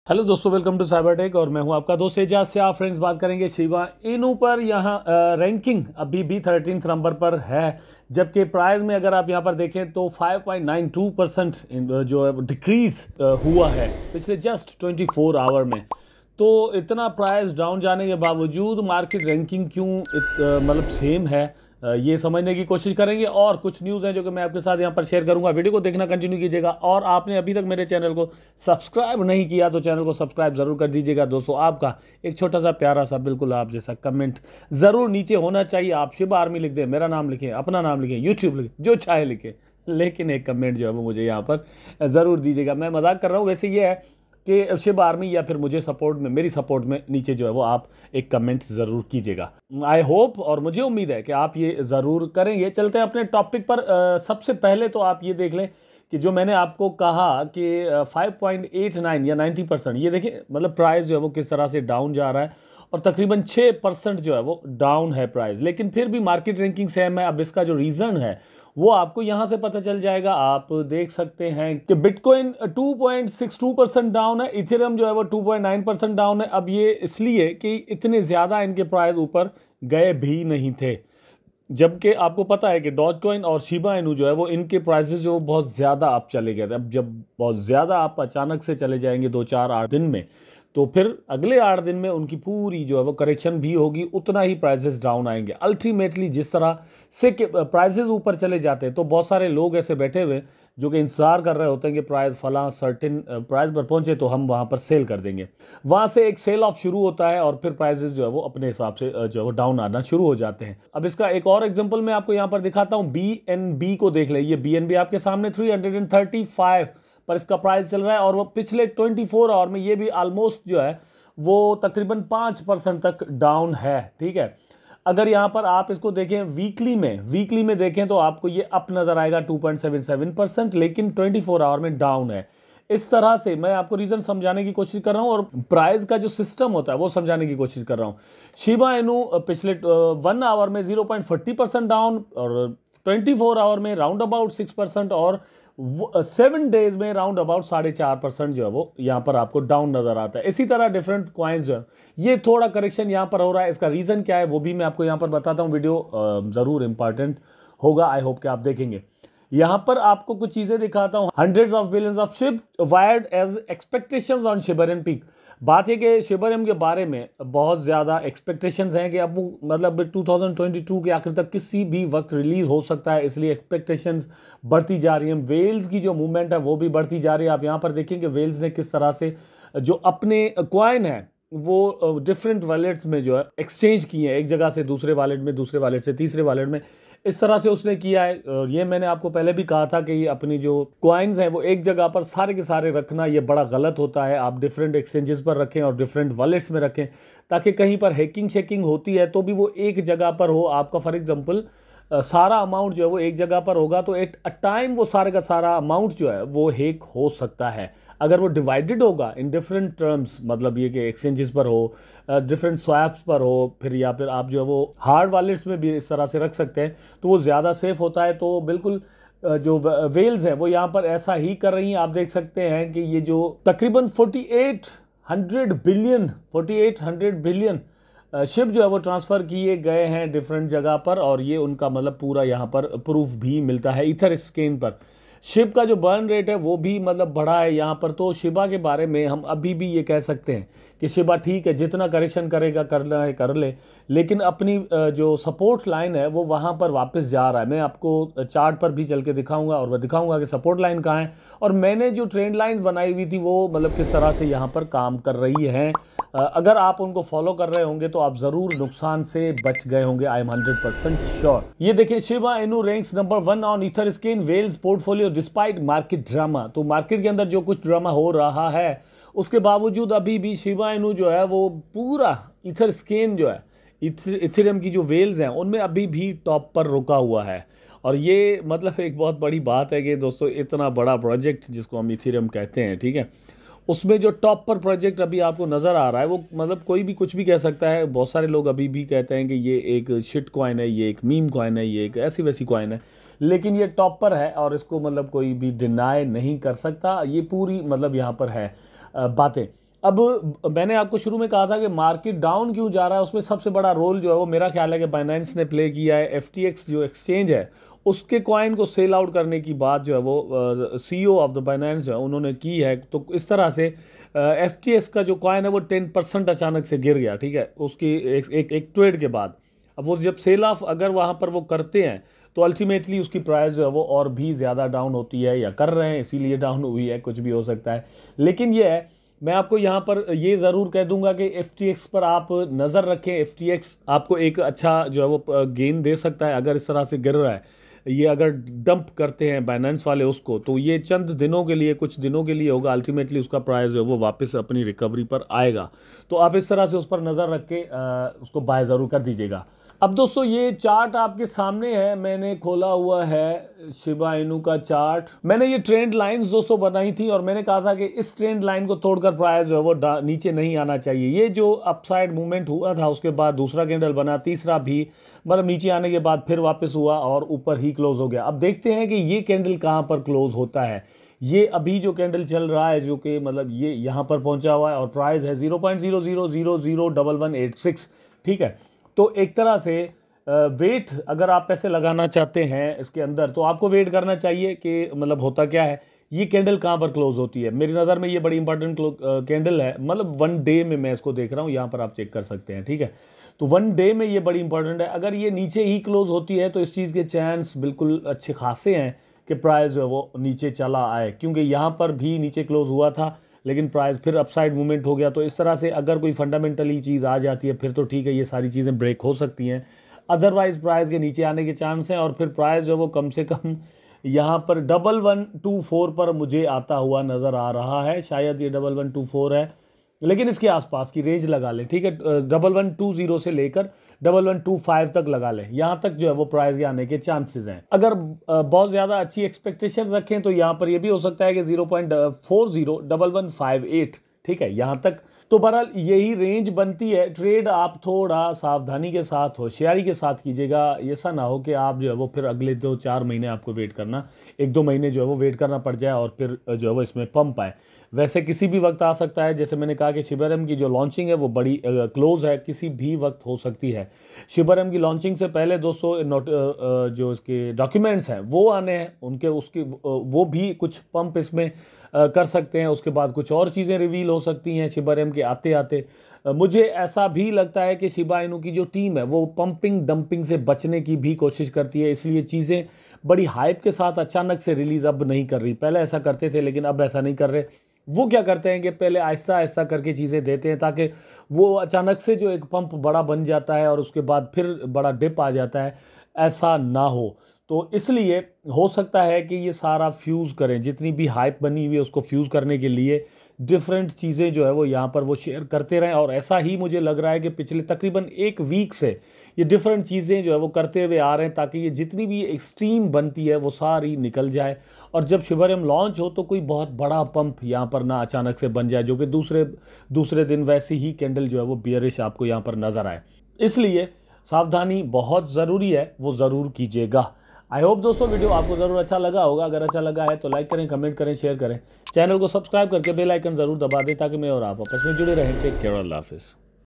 Hello दोस्तों, welcome to Cybertech और मैं हूं आपका दोस्त एजाज से। आप फ्रेंड्स बात करेंगे शिबा इनू पर। यहाँ रैंकिंग अभी भी 13th नंबर पर है, जबकि प्राइस में अगर आप यहाँ पर देखें तो 5.92% जो है वो डिक्रीज हुआ है पिछले जस्ट 24 आवर में। तो इतना प्राइस डाउन जाने के बावजूद मार्केट रैंकिंग क्यों मतलब सेम है, ये समझने की कोशिश करेंगे। और कुछ न्यूज़ हैं जो कि मैं आपके साथ यहाँ पर शेयर करूंगा। वीडियो को देखना कंटिन्यू कीजिएगा और आपने अभी तक मेरे चैनल को सब्सक्राइब नहीं किया तो चैनल को सब्सक्राइब जरूर कर दीजिएगा। दोस्तों, आपका एक छोटा सा प्यारा सा बिल्कुल आप जैसा कमेंट ज़रूर नीचे होना चाहिए। आप शिबा आर्मी लिख दें, मेरा नाम लिखें, अपना नाम लिखें, यूट्यूब लिखें, जो चाहे लिखें, लेकिन एक कमेंट जो है वो मुझे यहाँ पर ज़रूर दीजिएगा। मैं मजाक कर रहा हूँ, वैसे ये है कि शिब आर्मी या फिर मुझे सपोर्ट में, मेरी सपोर्ट में नीचे जो है वो आप एक कमेंट ज़रूर कीजिएगा। आई होप और मुझे उम्मीद है कि आप ये ज़रूर करेंगे। चलते हैं अपने टॉपिक पर। सबसे पहले तो आप ये देख लें कि जो मैंने आपको कहा कि 5.89 या 90%, ये देखिए मतलब प्राइस जो है वो किस तरह से डाउन जा रहा है और तकरीबन 6% जो है वो डाउन है प्राइस, लेकिन फिर भी मार्केट रैंकिंग सेम है। अब इसका जो रीज़न है वो आपको यहां से पता चल जाएगा। आप देख सकते हैं कि बिटकॉइन 2.62% डाउन है, इथेरियम जो है वो 2.9% डाउन है। अब ये इसलिए कि इतने ज़्यादा इनके प्राइस ऊपर गए भी नहीं थे, जबकि आपको पता है कि डॉजकॉइन और शिबा इनू जो है वो इनके प्राइसेस जो बहुत ज़्यादा आप चले गए थे। अब जब बहुत ज़्यादा आप अचानक से चले जाएंगे 2-4-8 दिन में, तो फिर अगले 8 दिन में उनकी पूरी जो है वो करेक्शन भी होगी, उतना ही प्राइसेस डाउन आएंगे। अल्टीमेटली जिस तरह से प्राइसेस ऊपर चले जाते हैं तो बहुत सारे लोग ऐसे बैठे हुए जो कि इंतजार कर रहे होते हैं कि प्राइस फला सर्टेन प्राइस पर पहुंचे तो हम वहां पर सेल कर देंगे। वहां से एक सेल ऑफ शुरू होता है और फिर प्राइसेस जो है वो अपने हिसाब से जो है वो डाउन आना शुरू हो जाते हैं। अब इसका एक और एग्जांपल मैं आपको यहां पर दिखाता हूं। BNB को देख ले, ये BNB आपके सामने 335 पर इसका प्राइस चल रहा है और वो पिछले 24 आवर में ये भी ऑलमोस्ट जो है वो तकरीबन 5% तक डाउन है। ठीक है, अगर यहां पर आप इसको देखें वीकली में देखें तो आपको ये अप नजर आएगा 2.77%, लेकिन 24 आवर में डाउन है। इस तरह से मैं आपको रीजन समझाने की कोशिश कर रहा हूं और प्राइस का जो सिस्टम होता है वो समझाने की कोशिश कर रहा हूं। शिबा इनू पिछले 1 आवर में 0.40% डाउन और 24 आवर में राउंड अबाउट 6% और 7 डेज में राउंड अबाउट 4.5% जो है वो यहाँ पर आपको डाउन नजर आता है। इसी तरह डिफरेंट कॉइन्स जो है ये थोड़ा करेक्शन यहाँ पर हो रहा है। इसका रीजन क्या है वो भी मैं आपको यहाँ पर बताता हूँ। वीडियो जरूर इंपॉर्टेंट होगा, आई होप कि आप देखेंगे। यहां पर आपको कुछ चीजें दिखाता हूं। Hundreds of billions of ship wired as expectations on शिबरन पीक। बात है कि शिबरम के बारे में बहुत ज़्यादा एक्सपेक्टेशंस हैं कि अब वो मतलब 2022 के आखिर तक किसी भी वक्त रिलीज हो सकता है, इसलिए एक्सपेक्टेशंस बढ़ती जा रही हैं। वेल्स की जो मूवमेंट है वो भी बढ़ती जा रही है। आप यहाँ पर देखेंगे वेल्स ने किस तरह से जो अपने कॉइन है वो डिफरेंट वॉलेट्स में जो है एक्सचेंज किए हैं, एक जगह से दूसरे वॉलेट में, दूसरे वॉलेट से तीसरे वॉलेट में, इस तरह से उसने किया है। और ये मैंने आपको पहले भी कहा था कि ये अपनी जो कॉइन्स हैं वो एक जगह पर सारे के सारे रखना ये बड़ा गलत होता है। आप डिफरेंट एक्सचेंजेस पर रखें और डिफरेंट वॉलेट्स में रखें, ताकि कहीं पर हैकिंग शेकिंग होती है तो भी वो एक जगह पर हो। आपका फॉर एग्जांपल सारा अमाउंट जो है वो एक जगह पर होगा तो एट अ टाइम वो सारे का सारा अमाउंट जो है वो हैक हो सकता है। अगर वो डिवाइडेड होगा इन डिफरेंट टर्म्स, मतलब ये कि एक्सचेंजेस पर हो, डिफरेंट स्वैप्स पर हो, फिर या फिर आप जो है वो हार्ड वॉलेट्स में भी इस तरह से रख सकते हैं, तो वो ज़्यादा सेफ होता है। तो बिल्कुल जो वेल्स है वो यहाँ पर ऐसा ही कर रही हैं। आप देख सकते हैं कि ये जो तकरीबन 4800 बिलियन शिप जो है वो ट्रांसफ़र किए गए हैं डिफरेंट जगह पर, और ये उनका मतलब पूरा यहाँ पर प्रूफ भी मिलता है इथर स्कैन पर। शिप का जो बर्न रेट है वो भी मतलब बढ़ा है यहाँ पर। तो शिबा के बारे में हम अभी भी ये कह सकते हैं कि शिबा ठीक है, जितना करेक्शन करेगा करना है कर ले, लेकिन अपनी जो सपोर्ट लाइन है वो वहाँ पर वापस जा रहा है। मैं आपको चार्ट पर भी चल के दिखाऊंगा और मैं दिखाऊंगा कि सपोर्ट लाइन कहाँ है और मैंने जो ट्रेंड लाइन बनाई हुई थी वो मतलब किस तरह से यहाँ पर काम कर रही है। अगर आप उनको फॉलो कर रहे होंगे तो आप ज़रूर नुकसान से बच गए होंगे, आई एम 100% श्योर। ये देखिए, Shiba Inu ranks number 1 on Etherscan whales portfolio despite market drama. तो मार्केट के अंदर जो कुछ ड्रामा हो रहा है उसके बावजूद अभी भी शिबा इनू जो है वो पूरा इथरस्कैन जो है, इथेरियम की जो वेल्स हैं उनमें अभी भी टॉप पर रुका हुआ है। और ये मतलब एक बहुत बड़ी बात है कि दोस्तों इतना बड़ा प्रोजेक्ट जिसको हम इथेरियम कहते हैं, ठीक है, उसमें जो टॉप पर प्रोजेक्ट अभी आपको नज़र आ रहा है वो मतलब कोई भी कुछ भी कह सकता है। बहुत सारे लोग अभी भी कहते हैं कि ये एक शिट कॉइन है, ये एक मीम कॉइन है, ये एक ऐसी वैसी कॉइन है, लेकिन ये टॉप पर है और इसको मतलब कोई भी डिनाई नहीं कर सकता। ये पूरी मतलब यहाँ पर है बातें। अब मैंने आपको शुरू में कहा था कि मार्केट डाउन क्यों जा रहा है, उसमें सबसे बड़ा रोल जो है वो मेरा ख्याल है कि बाइनेंस ने प्ले किया है। FTX जो एक्सचेंज है उसके कॉइन को सेल आउट करने की बात जो है वो CEO ऑफ द बाइनेंस जो है उन्होंने की है। तो इस तरह से FTX का जो कॉइन है वो 10% अचानक से गिर गया, ठीक है, उसकी एक ट्रेड के बाद। अब वो जब सेल ऑफ अगर वहाँ पर वो करते हैं तो अल्टीमेटली उसकी प्राइस जो है वो और भी ज़्यादा डाउन होती है, या कर रहे हैं इसीलिए डाउन हुई है, कुछ भी हो सकता है। लेकिन ये है, मैं आपको यहाँ पर ये ज़रूर कह दूंगा कि FTX पर आप नज़र रखें। FTX आपको एक अच्छा जो है वो गेन दे सकता है अगर इस तरह से गिर रहा है। ये अगर डंप करते हैं बाइनेंस वाले उसको, तो ये चंद दिनों के लिए, कुछ दिनों के लिए होगा, अल्टीमेटली उसका प्राइस जो है वो वापस अपनी रिकवरी पर आएगा। तो आप इस तरह से उस पर नज़र रख के उसको बाय ज़रूर कर दीजिएगा। अब दोस्तों ये चार्ट आपके सामने है, मैंने खोला हुआ है शिबा इनू का चार्ट। मैंने ये ट्रेंड लाइंस दोस्तों बनाई थी और मैंने कहा था कि इस ट्रेंड लाइन को तोड़कर प्राइस जो है वो नीचे नहीं आना चाहिए। ये जो अपसाइड मूवमेंट हुआ था उसके बाद दूसरा कैंडल बना, तीसरा भी, मतलब नीचे आने के बाद फिर वापस हुआ और ऊपर ही क्लोज हो गया। अब देखते हैं कि ये कैंडल कहाँ पर क्लोज होता है। ये अभी जो कैंडल चल रहा है जो कि मतलब ये यहाँ पर पहुंचा हुआ है और प्राइस है 0.00001186, ठीक है। तो एक तरह से वेट अगर आप पैसे लगाना चाहते हैं इसके अंदर तो आपको वेट करना चाहिए कि मतलब होता क्या है, ये कैंडल कहाँ पर क्लोज होती है। मेरी नज़र में ये बड़ी इंपॉर्टेंट कैंडल है, मतलब 1 डे में मैं इसको देख रहा हूँ, यहाँ पर आप चेक कर सकते हैं, ठीक है। तो 1 डे में ये बड़ी इंपॉर्टेंट है। अगर ये नीचे ही क्लोज होती है तो इस चीज़ के चांस बिल्कुल अच्छे खासे हैं कि प्राइस जो है वो नीचे चला आए, क्योंकि यहाँ पर भी नीचे क्लोज हुआ था लेकिन प्राइस फिर अपसाइड मूवमेंट हो गया। तो इस तरह से अगर कोई फंडामेंटली चीज़ आ जाती है फिर तो ठीक है, ये सारी चीज़ें ब्रेक हो सकती हैं। अदरवाइज प्राइस के नीचे आने के चांस हैं और फिर प्राइस जो है वो कम से कम यहाँ पर 1124 पर मुझे आता हुआ नज़र आ रहा है। शायद ये 1124 है, लेकिन इसके आसपास की रेंज लगा लें, ठीक है। 1120 से लेकर 1125 तक लगा लें, यहाँ तक जो है वो प्राइस के आने के चांसेस हैं। अगर बहुत ज़्यादा अच्छी एक्सपेक्टेशंस रखें तो यहाँ पर ये भी हो सकता है कि 0.401158, ठीक है, यहाँ तक। तो बहरहाल यही रेंज बनती है। ट्रेड आप थोड़ा सावधानी के साथ, होशियारी के साथ कीजिएगा। ऐसा ना हो कि आप जो है वो फिर अगले 2-4 महीने आपको वेट करना, 1-2 महीने जो है वो वेट करना पड़ जाए और फिर जो है वो इसमें पंप आए। वैसे किसी भी वक्त आ सकता है, जैसे मैंने कहा कि शिबरम की जो लॉन्चिंग है वो बड़ी क्लोज है, किसी भी वक्त हो सकती है। शिबरम की लॉन्चिंग से पहले दोस्तों जो इसके डॉक्यूमेंट्स हैं वो आने हैं, उनके उसकी वो भी कुछ पंप इसमें कर सकते हैं। उसके बाद कुछ और चीज़ें रिवील हो सकती हैं शिबरम के आते आते। मुझे ऐसा भी लगता है कि शिबा इनू की जो टीम है वो पंपिंग डंपिंग से बचने की भी कोशिश करती है, इसलिए चीज़ें बड़ी हाइप के साथ अचानक से रिलीज़ अब नहीं कर रही। पहले ऐसा करते थे लेकिन अब ऐसा नहीं कर रहे। वो क्या करते हैं कि पहले आहिस्ता आहिस्ता करके चीज़ें देते हैं ताकि वो अचानक से जो एक पंप बड़ा बन जाता है और उसके बाद फिर बड़ा डिप आ जाता है, ऐसा ना हो। तो इसलिए हो सकता है कि ये सारा फ्यूज़ करें, जितनी भी हाइप बनी हुई है उसको फ्यूज़ करने के लिए डिफरेंट चीज़ें जो है वो यहाँ पर वो शेयर करते रहें। और ऐसा ही मुझे लग रहा है कि पिछले तकरीबन 1 वीक से ये डिफरेंट चीज़ें जो है वो करते हुए आ रहे हैं ताकि ये जितनी भी एक्सट्रीम बनती है वो सारी निकल जाए और जब शिबरम लॉन्च हो तो कोई बहुत बड़ा पंप यहाँ पर ना अचानक से बन जाए जो कि दूसरे दिन वैसे ही कैंडल जो है वो बियरिश आपको यहाँ पर नज़र आए। इसलिए सावधानी बहुत ज़रूरी है, वो ज़रूर कीजिएगा। आई होप दोस्तों वीडियो आपको ज़रूर अच्छा लगा होगा। अगर अच्छा लगा है तो लाइक करें, कमेंट करें, शेयर करें, चैनल को सब्सक्राइब करके बेल आइकन ज़रूर दबा दें ताकि मैं और आप आपस में जुड़े रहें। टेक केयर, अल्लाह हाफिज़।